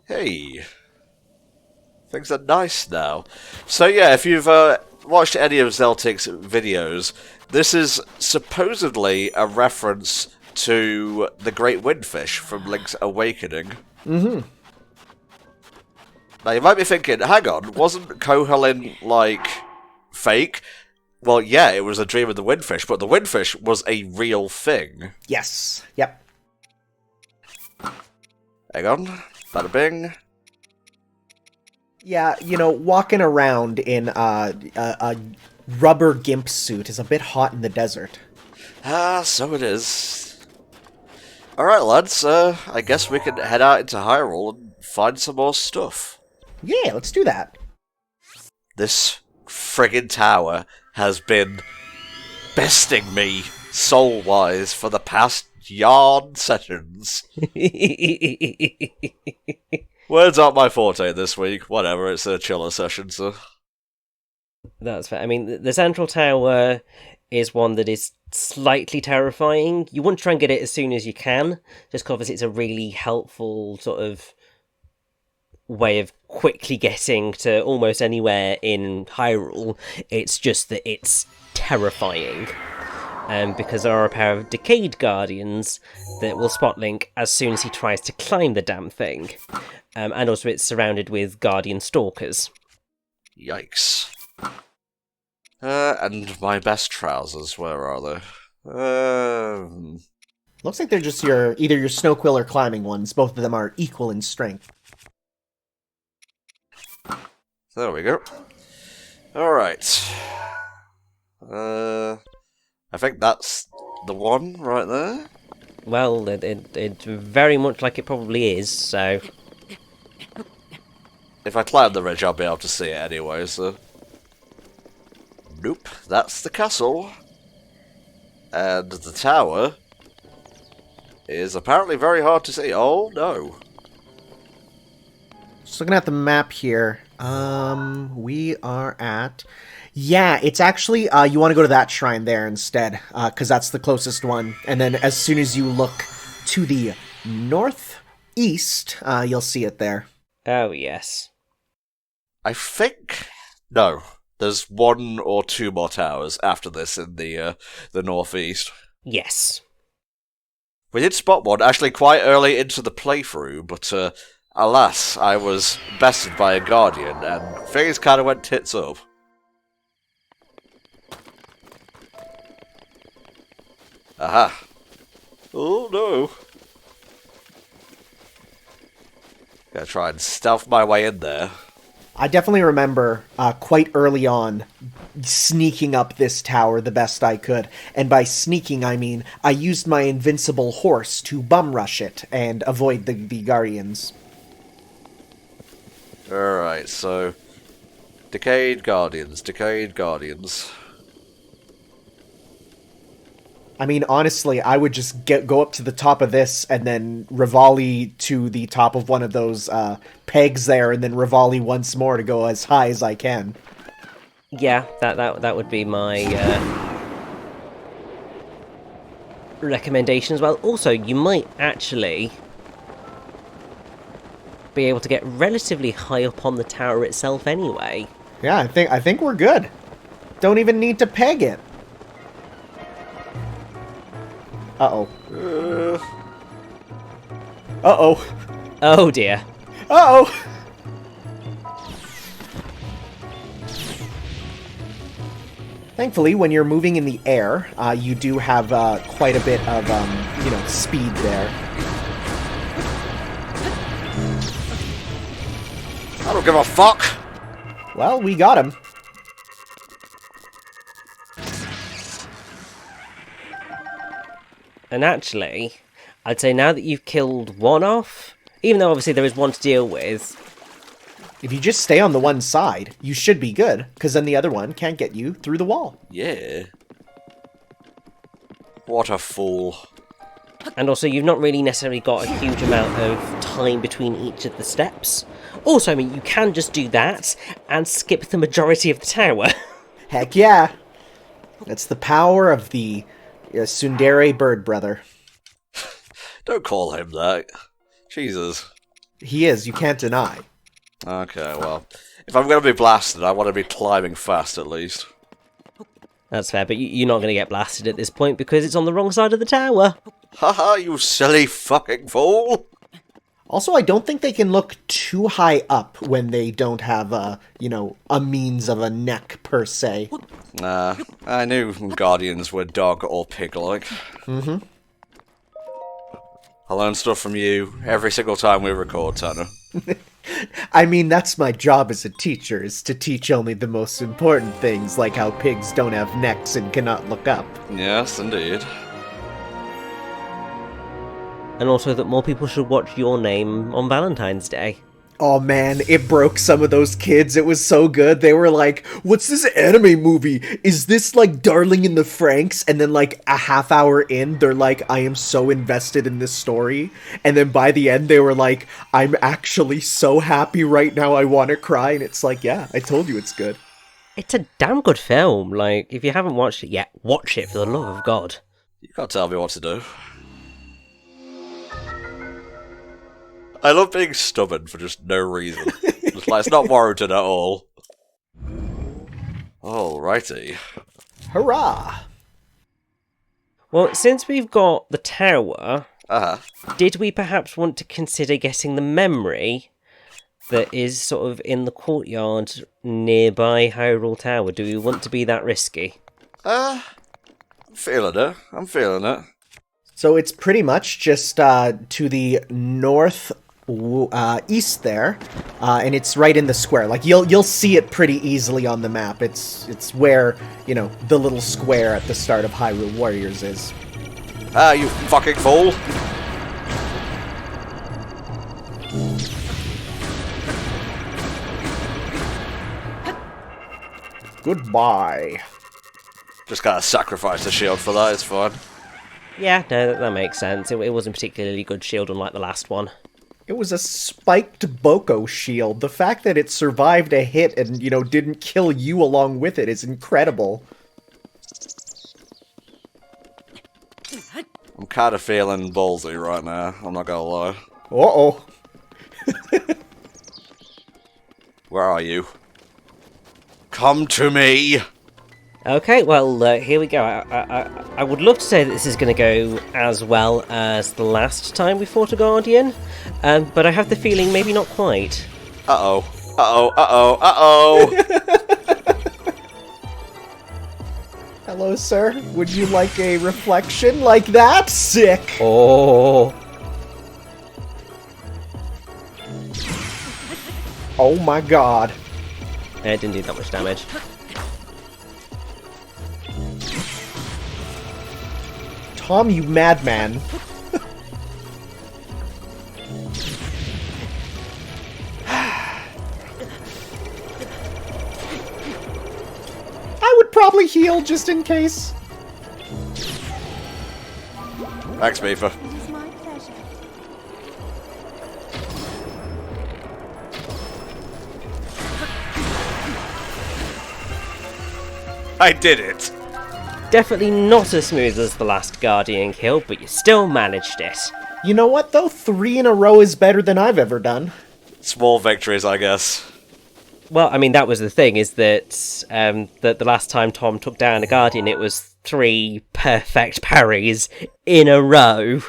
Hey, things are nice now. So yeah, if you've watched any of Zeltic's videos, this is supposedly a reference to the Great Windfish from Link's Awakening. Mm-hmm. Now you might be thinking, hang on, wasn't Koholin, like, fake? Well, yeah, it was a dream of the Windfish, but the Windfish was a real thing. Yes. Yep. Hang on. Bada bing. Yeah, you know, walking around in a rubber gimp suit is a bit hot in the desert. Ah, so it is. Alright, lads, I guess we can head out into Hyrule and find some more stuff. Yeah, let's do that. This friggin' tower has been besting me, soul-wise, for the past yarn sessions. Words aren't my forte this week. Whatever, it's a chiller session, so... That's fair. I mean, the central tower is one that is slightly terrifying. You want to try and get it as soon as you can, just because it's a really helpful sort of way of quickly getting to almost anywhere in Hyrule. It's just that it's terrifying. Because there are a pair of Decayed Guardians that will spot Link as soon as he tries to climb the damn thing. And also it's surrounded with Guardian Stalkers. Yikes. And my best trousers, where are they? Looks like they're just either your snow quill or climbing ones. Both of them are equal in strength. There we go. Alright. I think that's the one right there. Well, it's very much like it probably is, so... If I climb the ridge, I'll be able to see it anyway, so... Nope, that's the castle. And the tower is apparently very hard to see. Oh, no. Just looking at the map here, we are at... Yeah, it's actually, you want to go to that shrine there instead, because that's the closest one. And then as soon as you look to the northeast, you'll see it there. Oh, yes. I think... No, there's one or two more towers after this in the northeast. Yes. We did spot one, actually quite early into the playthrough, but alas, I was bested by a guardian, and things kind of went tits up. Aha. Oh no. Gotta try and stealth my way in there. I definitely remember quite early on sneaking up this tower the best I could. And by sneaking, I mean I used my invincible horse to bum rush it and avoid the Guardians. Alright, so... Decayed Guardians, Decayed Guardians. I mean, honestly, I would just go up to the top of this and then Rivali to the top of one of those pegs there, and then Rivali once more to go as high as I can. Yeah, that would be my recommendation as well. Also, you might actually be able to get relatively high up on the tower itself anyway. Yeah, I think we're good. Don't even need to peg it. Uh-oh. Uh-oh. Oh dear. Uh-oh! Thankfully, when you're moving in the air, you do have quite a bit of, speed there. I don't give a fuck! Well, we got him. And actually, I'd say now that you've killed one off, even though obviously there is one to deal with... If you just stay on the one side, you should be good, because then the other one can't get you through the wall. Yeah. What a fool. And also, you've not really necessarily got a huge amount of time between each of the steps. Also, I mean, you can just do that and skip the majority of the tower. Heck yeah! That's the power of the Tsundere bird brother. Don't call him that. Jesus. He is, you can't deny. Okay, well, if I'm going to be blasted, I want to be climbing fast at least. That's fair, but you're not going to get blasted at this point because it's on the wrong side of the tower. Haha, you silly fucking fool! Also, I don't think they can look too high up when they don't have a means of a neck, per se. Nah, I knew Guardians were dog or pig-like. Mm-hmm. I learn stuff from you every single time we record, Tanner. I mean, that's my job as a teacher, is to teach only the most important things, like how pigs don't have necks and cannot look up. Yes, indeed. And also that more people should watch Your Name on Valentine's Day. Oh man, it broke some of those kids. It was so good. They were like, what's this anime movie? Is this like Darling in the Franxx? And then like a half hour in, they're like, I am so invested in this story. And then by the end, they were like, I'm actually so happy right now, I want to cry. And it's like, yeah, I told you it's good. It's a damn good film. Like, if you haven't watched it yet, watch it for the love of God. You can't tell me what to do. I love being stubborn for just no reason. It's like, it's not warranted at all. Alrighty. Hurrah! Well, since we've got the tower, Uh-huh. did we perhaps want to consider getting the memory that is sort of in the courtyard nearby Hyrule Tower? Do we want to be that risky? I'm feeling it. I'm feeling it. So it's pretty much just to the north east there, and it's right in the square. Like you'll see it pretty easily on the map. It's where the little square at the start of Hyrule Warriors is. Ah, you fucking fool! Goodbye. Just gotta sacrifice the shield for that. It's fine. Yeah, no, that makes sense. It wasn't particularly good shield unlike the last one. It was a spiked Boko shield. The fact that it survived a hit and, didn't kill you along with it is incredible. I'm kind of feeling ballsy right now. I'm not gonna lie. Uh-oh. Where are you? Come to me! Okay, well, here we go. I would love to say that this is going to go as well as the last time we fought a Guardian, but I have the feeling maybe not quite. Uh-oh. Uh-oh. Uh-oh. Uh-oh. Hello, sir. Would you like a reflection like that? Sick! Oh. Oh my god. It didn't do that much damage. Tom, you madman. I would probably heal just in case. Thanks, Beaver. It is my pleasure. I did it! Definitely not as smooth as the last Guardian kill, but you still managed it. You know what, though? 3 in a row is better than I've ever done. Small victories, I guess. Well, I mean, that was the thing, is that that the last time Tom took down a Guardian, it was 3 perfect parries in a row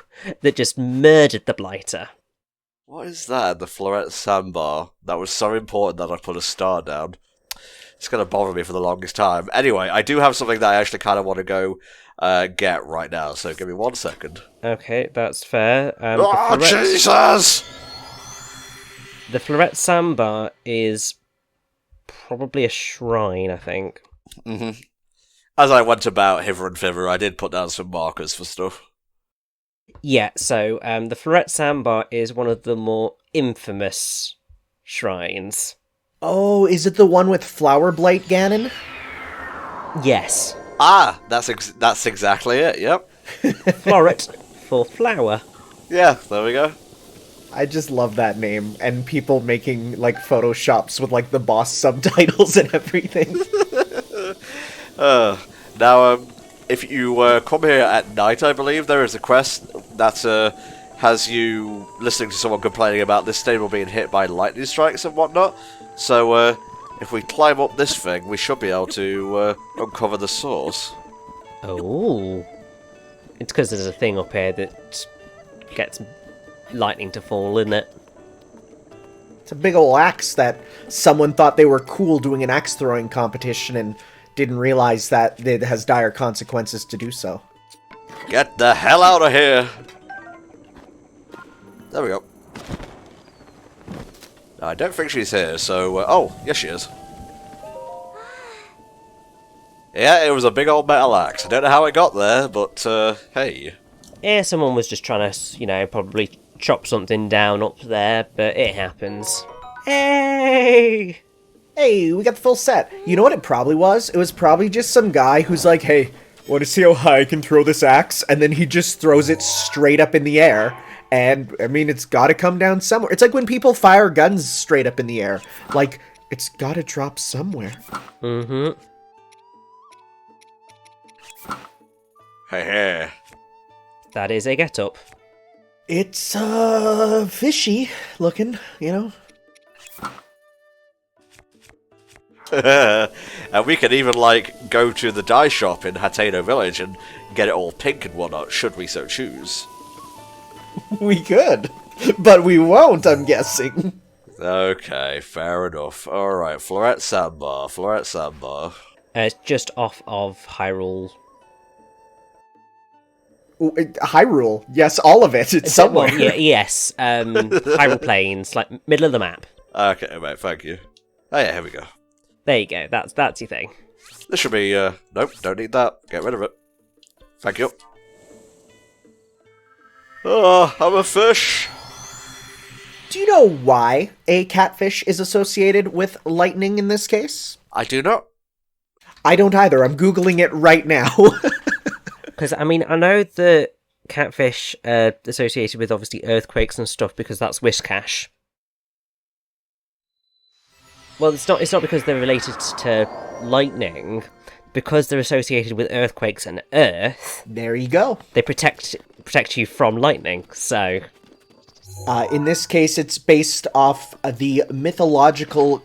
that just murdered the Blighter. What is that? The FLORET SANDBAR. That was so important that I put a star down. It's going to bother me for the longest time. Anyway, I do have something that I actually kind of want to go get right now, so give me 1 second. Okay, that's fair. Oh, Jesus! The FLORET SANDBAR is probably a shrine, I think. Mm-hmm. As I went about hither and thither, I did put down some markers for stuff. Yeah, so the FLORET SANDBAR is one of the more infamous shrines. Oh, is it the one with Flowerblight, Ganon? Yes. Ah, that's exactly it, yep. Floret for flower. Yeah, there we go. I just love that name, and people making, like, photoshops with, like, the boss subtitles and everything. Now, if you come here at night, I believe, there is a quest that's has you listening to someone complaining about this stable being hit by lightning strikes and whatnot. So, if we climb up this thing, we should be able to uncover the source. Oh. It's because there's a thing up here that gets lightning to fall, isn't it? It's a big ol' axe that someone thought they were cool doing an axe throwing competition and didn't realize that it has dire consequences to do so. Get the hell out of here! There we go. I don't think she's here, so... oh, yes she is. Yeah, it was a big old metal axe. I don't know how it got there, but, hey. Yeah, someone was just trying to, you know, probably chop something down up there, but it happens. Hey! Hey, we got the full set. You know what it probably was? It was probably just some guy who's like, hey, want to see how high I can throw this axe? And then he just throws it straight up in the air. And, I mean, it's gotta come down somewhere. It's like when people fire guns straight up in the air. Like, it's gotta drop somewhere. Mm-hmm. Hey, hey. That is a get-up. It's, fishy looking, you know? And we could even, like, go to the dye shop in Hateno Village and get it all pink and whatnot, should we so choose. We could, but we won't, I'm guessing. Okay, fair enough. Alright, FLORET SANDBAR, FLORET SANDBAR. It's just off of Hyrule. Hyrule, yes, all of it, it's somewhere. Well, yeah, yes, Hyrule Plains, like, middle of the map. Okay, mate, thank you. Oh yeah, here we go. There you go, that's your thing. This should be, nope, don't need that. Get rid of it. Thank you. Oh, I'm a fish. Do you know why a catfish is associated with lightning in this case? I do not. I don't either. I'm Googling it right now. Because, I mean, I know the catfish are associated with, obviously, earthquakes and stuff, because that's Whiscash. Well, it's not because they're related to lightning, because they're associated with earthquakes and earth. There you go. They protect you from lightning, so... In this case, it's based off the mythological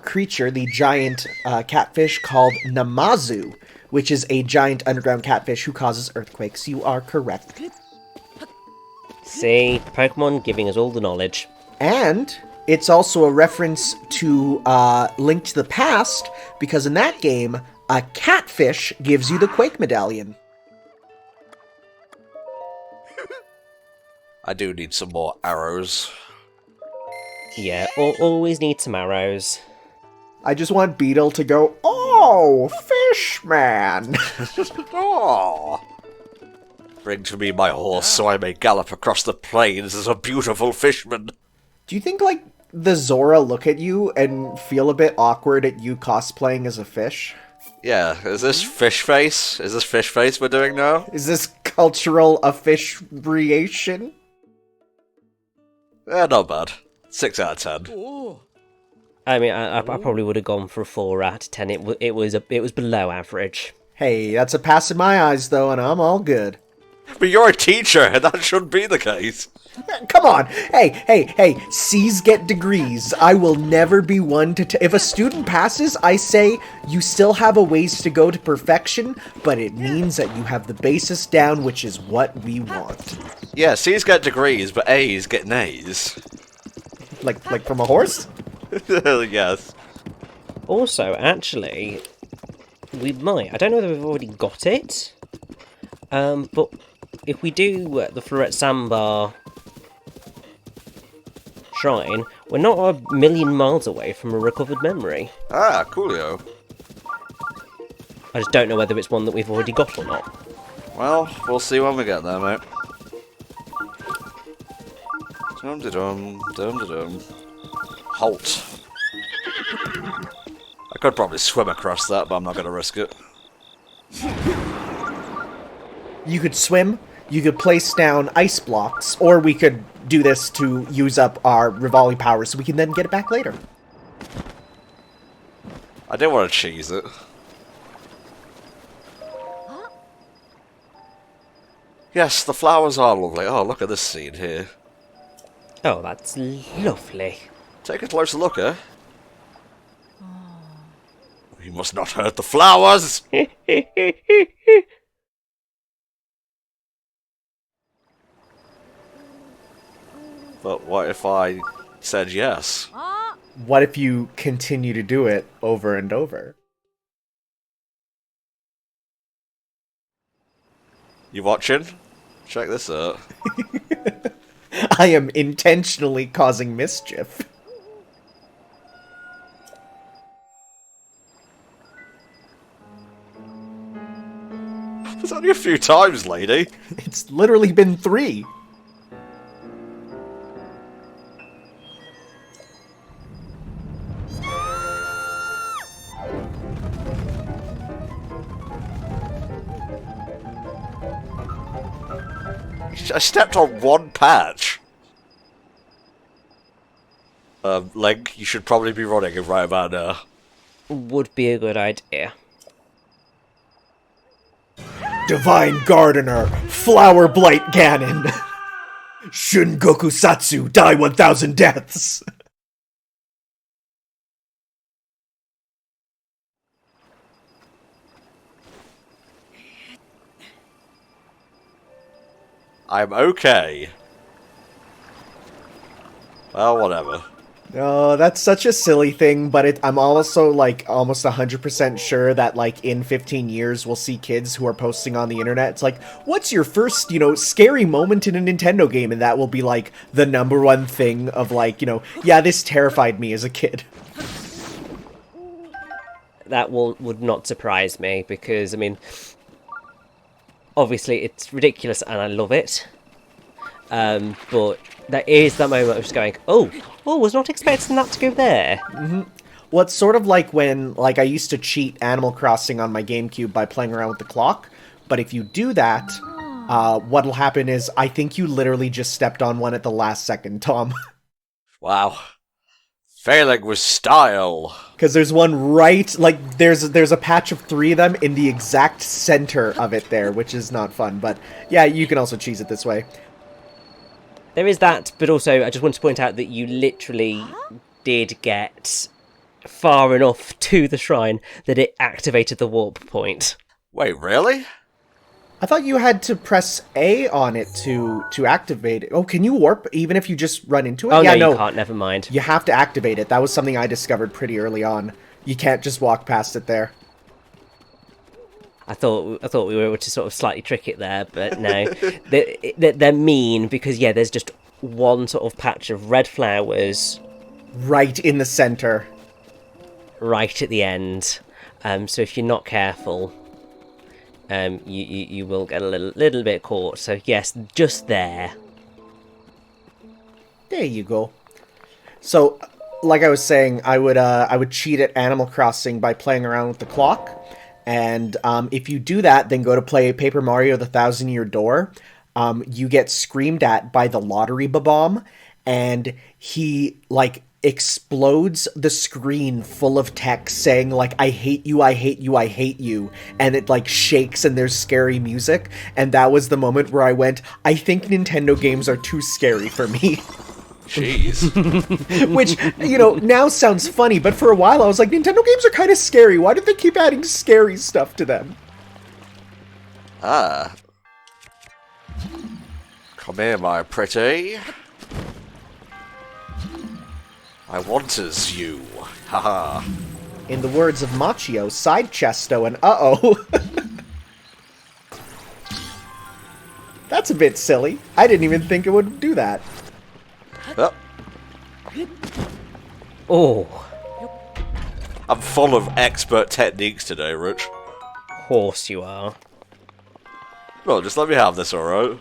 creature, the giant catfish called Namazu, which is a giant underground catfish who causes earthquakes. You are correct. See, Pokemon giving us all the knowledge. And it's also a reference to Link to the Past, because in that game, a catfish gives you the Quake Medallion. I do need some more arrows. Yeah, always need some arrows. I just want Beetle to go, oh, fish man. Oh. Bring to me my horse so I may gallop across the plains as a beautiful fishman. Do you think, like, the Zora look at you and feel a bit awkward at you cosplaying as a fish? Yeah, is this fish face? Is this fish face we're doing now? Is this cultural appreciation? Not bad. 6 out of 10. I mean, I probably would have gone for a 4 out of 10. It was below average. Hey, that's a pass in my eyes, though, and I'm all good. But you're a teacher, and that shouldn't be the case. Come on! Hey, C's get degrees. I will never be one to if a student passes, I say, you still have a ways to go to perfection, but it means that you have the basis down, which is what we want. Yeah, C's get degrees, but A's get A's. Like from a horse? Yes. Also, actually, we might. I don't know whether we've already got it, but if we do the FLORET SANDBAR shrine, we're not a million miles away from a recovered memory. Ah, coolio. I just don't know whether it's one that we've already got or not. Well, we'll see when we get there, mate. Dum-de-dum, dum-de-dum. Halt. I could probably swim across that, but I'm not going to risk it. You could swim, you could place down ice blocks, or we could do this to use up our Rivali power so we can then get it back later. I didn't want to cheese it. Yes, the flowers are lovely. Oh, look at this scene here. Oh, that's lovely. Take a closer look, eh? You must not hurt the flowers! But what if I said yes? What if you continue to do it over and over? You watching? Check this out. I am intentionally causing mischief. There's only a few times, lady. It's literally been 3. I stepped on one patch. Link, you should probably be running it right about now. Would be a good idea. Divine Gardener, Flowerblight Ganon. Shungoku Satsu, die 1,000 deaths. I'm okay. Well, whatever. Oh, that's such a silly thing, but I'm also, like, almost 100% sure that, like, in 15 years we'll see kids who are posting on the internet. It's like, what's your first, scary moment in a Nintendo game? And that will be, like, the #1 thing of, like, yeah, this terrified me as a kid. That would not surprise me, because, I mean, obviously it's ridiculous and I love it. But there is that moment of just going, oh, was not expecting that to go there. Mm-hmm. Well, it's sort of like when, like, I used to cheat Animal Crossing on my GameCube by playing around with the clock. But if you do that, what'll happen is, I think you literally just stepped on one at the last second, Tom. Wow. Failing with style. Because there's one right, like, there's a patch of 3 of them in the exact center of it there, which is not fun. But, yeah, you can also cheese it this way. There is that, but also I just want to point out that you literally did get far enough to the shrine that it activated the warp point. Wait, really? I thought you had to press A on it to activate it. Oh, can you warp even if you just run into it? Oh, yeah, no, you can't, never mind. You have to activate it. That was something I discovered pretty early on. You can't just walk past it there. I thought we were able to sort of slightly trick it there, but no. They're mean because, yeah, there's just one sort of patch of red flowers. Right in the center. Right at the end. So if you're not careful, you will get a little bit caught. So yes, just there. There you go. So, like I was saying, I would cheat at Animal Crossing by playing around with the clock. And if you do that, then go to play Paper Mario the Thousand Year Door, you get screamed at by the lottery bomb, and he, like, explodes the screen full of text saying, like, I hate you, I hate you, I hate you, and it, like, shakes and there's scary music, and that was the moment where I went, I think Nintendo games are too scary for me. Jeez. Which, now sounds funny, but for a while I was like, Nintendo games are kind of scary. Why did they keep adding scary stuff to them? Ah. Come here, my pretty. I want as you. Haha. In the words of Machio, side chesto, and uh-oh. That's a bit silly. I didn't even think it would do that. Oh. I'm full of expert techniques today, Rich. Horse you are. Well, just let me have this, alright?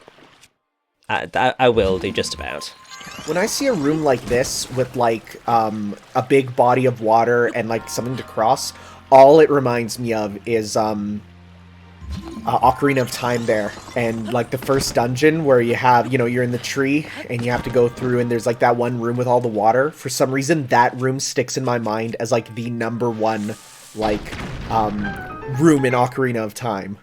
I will do just about. When I see a room like this with, like, a big body of water and, like, something to cross, all it reminds me of is, Ocarina of Time there, and like the first dungeon where you have, you're in the tree and you have to go through and there's like that one room with all the water. For some reason that room sticks in my mind as like the #1 like room in Ocarina of Time.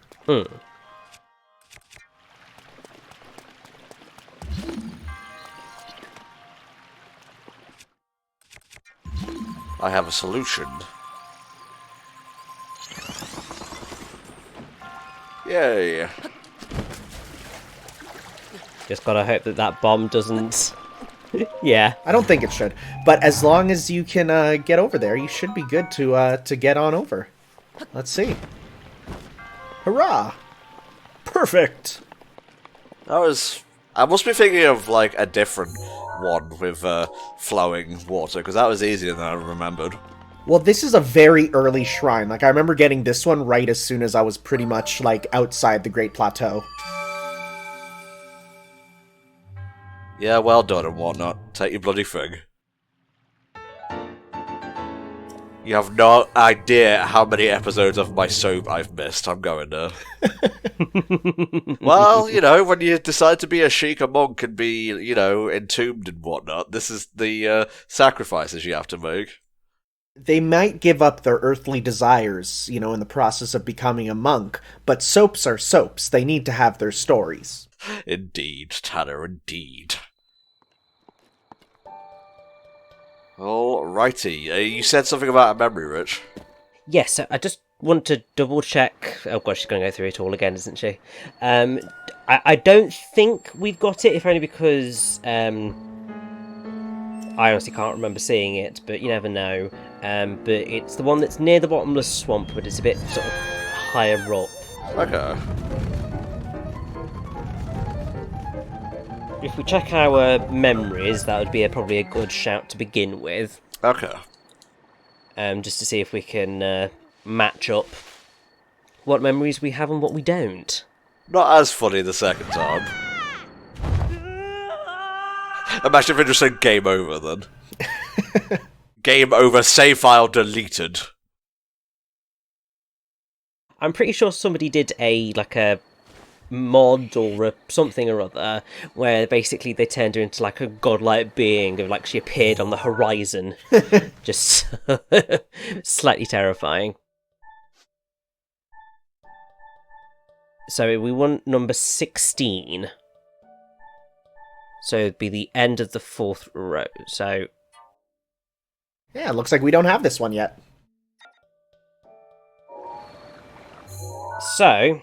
I have a solution. Yay! Just gotta hope that that bomb doesn't... yeah. I don't think it should. But as long as you can get over there, you should be good to get on over. Let's see. Hurrah! Perfect! I must be thinking of, like, a different one with flowing water, because that was easier than I remembered. Well, this is a very early shrine. Like, I remember getting this one right as soon as I was pretty much, like, outside the Great Plateau. Yeah, well done and whatnot. Take your bloody thing. You have no idea how many episodes of my soap I've missed. I'm going there. Well, you know, when you decide to be a sheik or monk and be, you know, entombed and whatnot, this is the sacrifices you have to make. They might give up their earthly desires, you know, in the process of becoming a monk, but soaps are soaps. They need to have their stories. Indeed, Tanner, indeed. Alrighty, you said something about a memory, Rich. Yes, I just want to double check. Oh gosh, she's going to go through it all again, isn't she? I don't think we've got it, if only because I honestly can't remember seeing it, but you never know. But it's the one that's near the bottomless swamp, but it's a bit sort of higher up. Okay. If we check our memories, that would be probably a good shout to begin with. Okay. Just to see if we can match up what memories we have and what we don't. Not as funny the second time. Imagine if it just said game over then. Game over, save file deleted. I'm pretty sure somebody did a mod or something or other where basically they turned her into like a godlike being of like she appeared on the horizon. Just slightly terrifying. So we want number 16. So it'd be the end of the 4th row. So Yeah, it looks like we don't have this one yet. So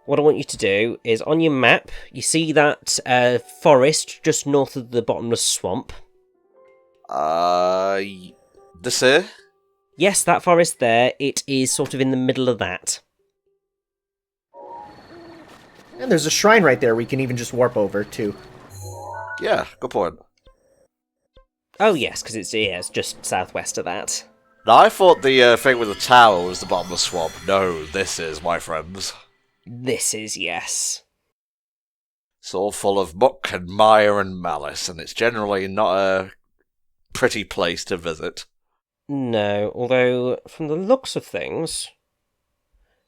what I want you to do is, on your map, you see that forest just north of the bottomless swamp? This here? Yes, that forest there. It is sort of in the middle of that. And there's a shrine right there we can even just warp over to. Yeah, good point. Oh yes, because it's just southwest of that. Now, I thought the thing with the tower was the bottomless swamp. No, this is, my friends. This is, yes. It's all full of muck and mire and malice, and it's generally not a pretty place to visit. No, although, from the looks of things,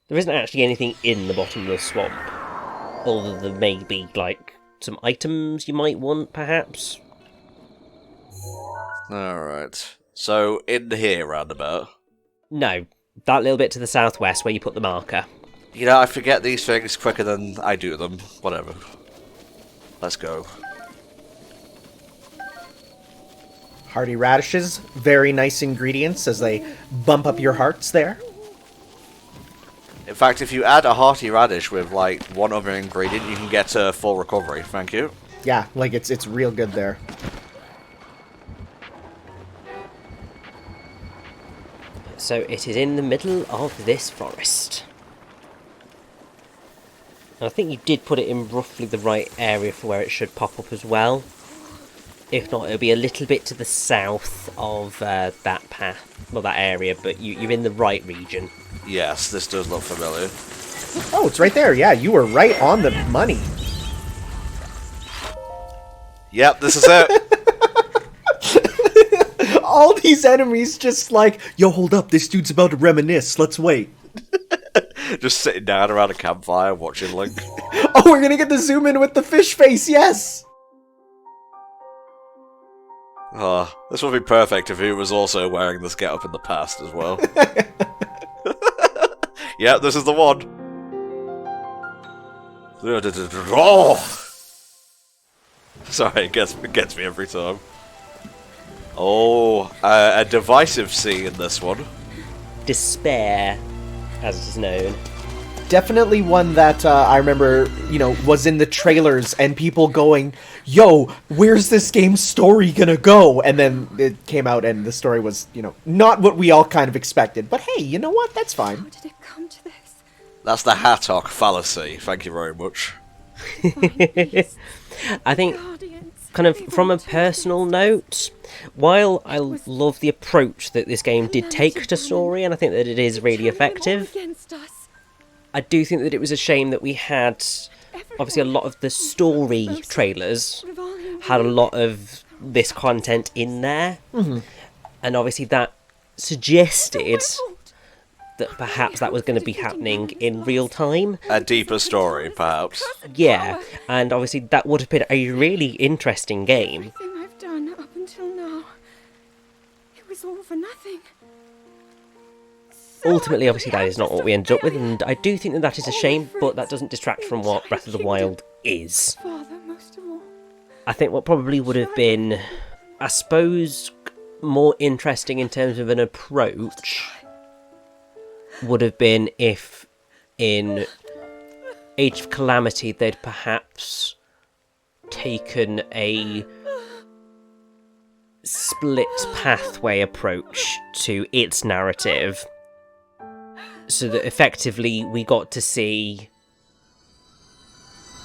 there isn't actually anything in the bottomless swamp. Other than maybe, like, some items you might want, perhaps? Alright. So, in here, roundabout? No, that little bit to the southwest where you put the marker. You know, I forget these things quicker than I do them. Whatever. Let's go. Hearty radishes, very nice ingredients as they bump up your hearts there. In fact, if you add a hearty radish with, like, one other ingredient, you can get a full recovery. Thank you. Yeah, like it's real good there. So it is in the middle of this forest. And I think you did put it in roughly the right area for where it should pop up as well. If not, it'll be a little bit to the south of that path, well, that area, but you're in the right region. Yes, this does look familiar. Oh, it's right there. Yeah, you were right on the money. Yep, this is it. All these enemies just like, yo, hold up, this dude's about to reminisce, let's wait. Just sitting down around a campfire watching Link. Oh, we're gonna get the zoom in with the fish face, yes! Oh, this would be perfect if he was also wearing this getup in the past as well. Yeah, this is the one. Oh! Sorry, it gets me every time. Oh, a divisive scene in this one. Despair, as it is known. Definitely one that I remember, was in the trailers and people going, yo, where's this game's story gonna go? And then it came out and the story was, not what we all kind of expected. But hey, you know what? That's fine. How did it come to this? That's the HAWA fallacy. Thank you very much. I think, kind of from a personal note, while I love the approach that this game did take to story, and I think that it is really effective, I do think that it was a shame that we had, obviously, a lot of the story trailers had a lot of this content in there, and obviously that suggested that perhaps that was going to be happening in real time. A deeper story, perhaps. Yeah, and obviously that would have been a really interesting game. Everything I've done up until now, it was all for nothing. Ultimately, obviously, that is not what we ended up with, and I do think that that is a shame, but that doesn't distract from what Breath of the Wild is. Father, most of all. I think what probably would have been, I suppose, more interesting in terms of an approach would have been if in Age of Calamity they'd perhaps taken a split pathway approach to its narrative, so that effectively we got to see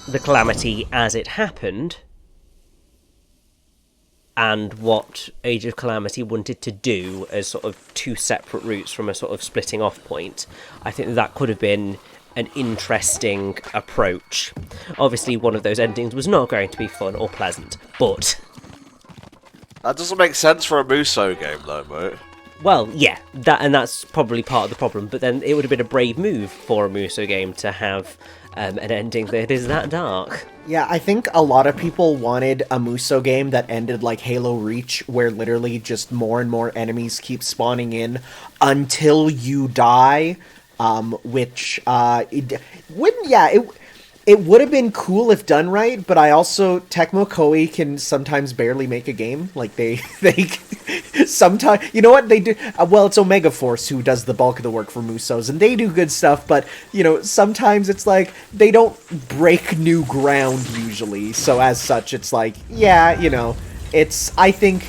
the Calamity as it happened, and what Age of Calamity wanted to do as sort of two separate routes from a sort of splitting off point. I think that could have been an interesting approach. Obviously, one of those endings was not going to be fun or pleasant, but... That doesn't make sense for a Muso game, though, mate. Well, yeah, that's probably part of the problem, but then it would have been a brave move for a Muso game to have an ending that is that dark. Yeah, I think a lot of people wanted a Muso game that ended like Halo Reach, where literally just more and more enemies keep spawning in until you die, which, it would have been cool if done right, but I also, Tecmo Koei can sometimes barely make a game. Like, they sometimes, you know what, they do, well, it's Omega Force who does the bulk of the work for Musos, and they do good stuff, but, sometimes it's like, they don't break new ground, usually, so as such, it's like, yeah, I think,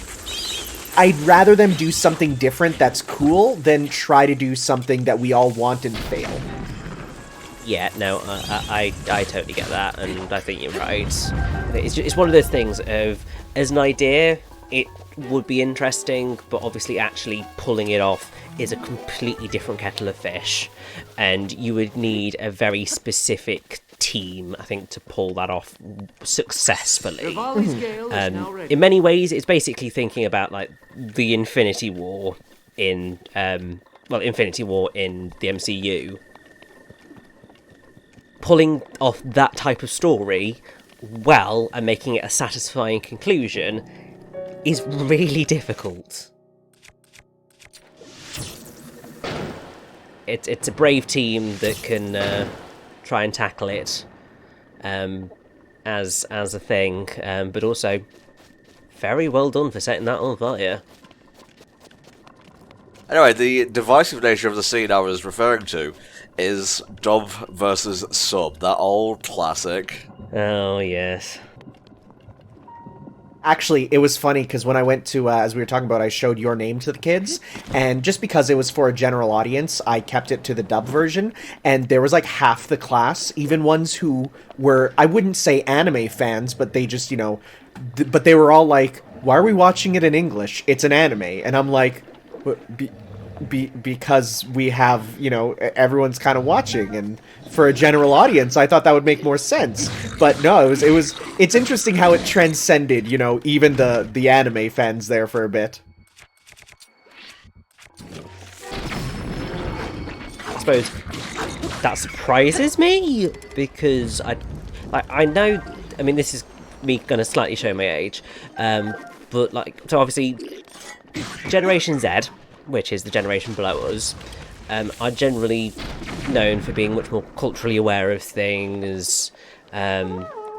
I'd rather them do something different that's cool than try to do something that we all want and fail. Yeah, no, I totally get that, and I think you're right. It's one of those things of, as an idea, it would be interesting, but obviously actually pulling it off is a completely different kettle of fish, and you would need a very specific team, I think, to pull that off successfully. In many ways, it's basically thinking about, like, the Infinity War in the MCU. Pulling off that type of story well and making it a satisfying conclusion is really difficult. It's a brave team that can try and tackle it as a thing, but also very well done for setting that on fire. Anyway, the divisive nature of the scene I was referring to is dub versus sub, that old classic. Oh, yes. Actually, it was funny, because when I went to, as we were talking about, I showed Your Name to the kids, and just because it was for a general audience, I kept it to the dub version, and there was like half the class, even ones who were, I wouldn't say anime fans, but they just, but they were all like, why are we watching it in English? It's an anime. And I'm like, because we have, everyone's kind of watching, and for a general audience, I thought that would make more sense. But no, it's interesting how it transcended, even the anime fans there for a bit. I suppose that surprises me, because I know, I mean, this is me gonna slightly show my age, but so obviously Generation Z, which is the generation below us, are generally known for being much more culturally aware of things,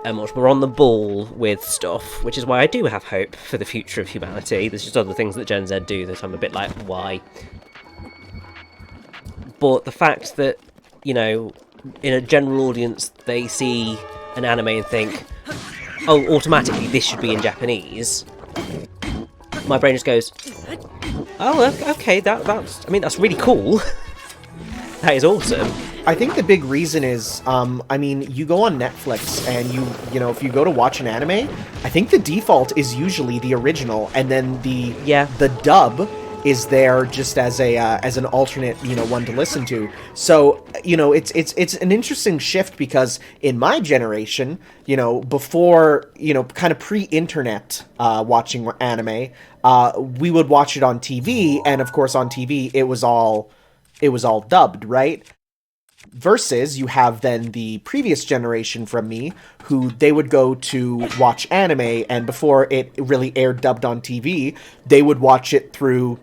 much more on the ball with stuff, which is why I do have hope for the future of humanity. There's just other things that Gen Z do that I'm a bit like, why? But the fact that, you know, in a general audience, they see an anime and think, oh, automatically this should be in Japanese. My brain just goes, oh, okay, that's really cool. That is awesome. I think the big reason is, I mean, you go on Netflix and you know, if you go to watch an anime, I think the default is usually the original, and then the dub is there just as an alternate, you know, one to listen to. So, you know, it's an interesting shift, because in my generation, you know, before, you know, kind of pre-internet watching anime, we would watch it on TV, and of course on TV it was all dubbed, right? Versus you have then the previous generation from me, who they would go to watch anime, and before it really aired dubbed on TV, they would watch it through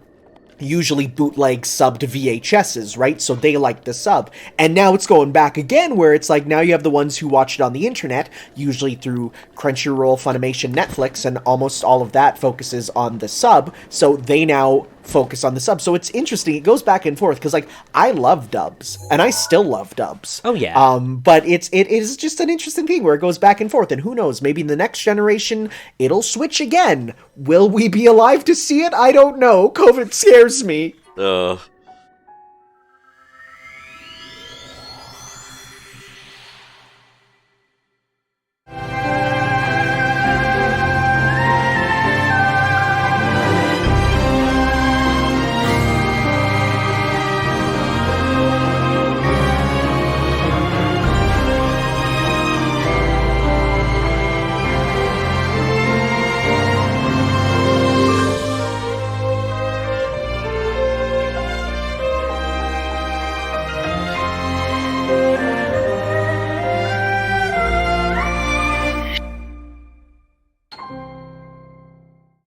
usually bootleg subbed VHSs, right? So they like the sub. And now it's going back again, where it's like, now you have the ones who watch it on the internet, usually through Crunchyroll, Funimation, Netflix, and almost all of that focuses on the sub, so they now focus on the sub. So it's interesting, it goes back and forth, because, like, I love dubs, and I still love dubs. Oh, yeah. But it is just an interesting thing where it goes back and forth, and who knows, maybe in the next generation, it'll switch again. Will we be alive to see it? I don't know. COVID scares me.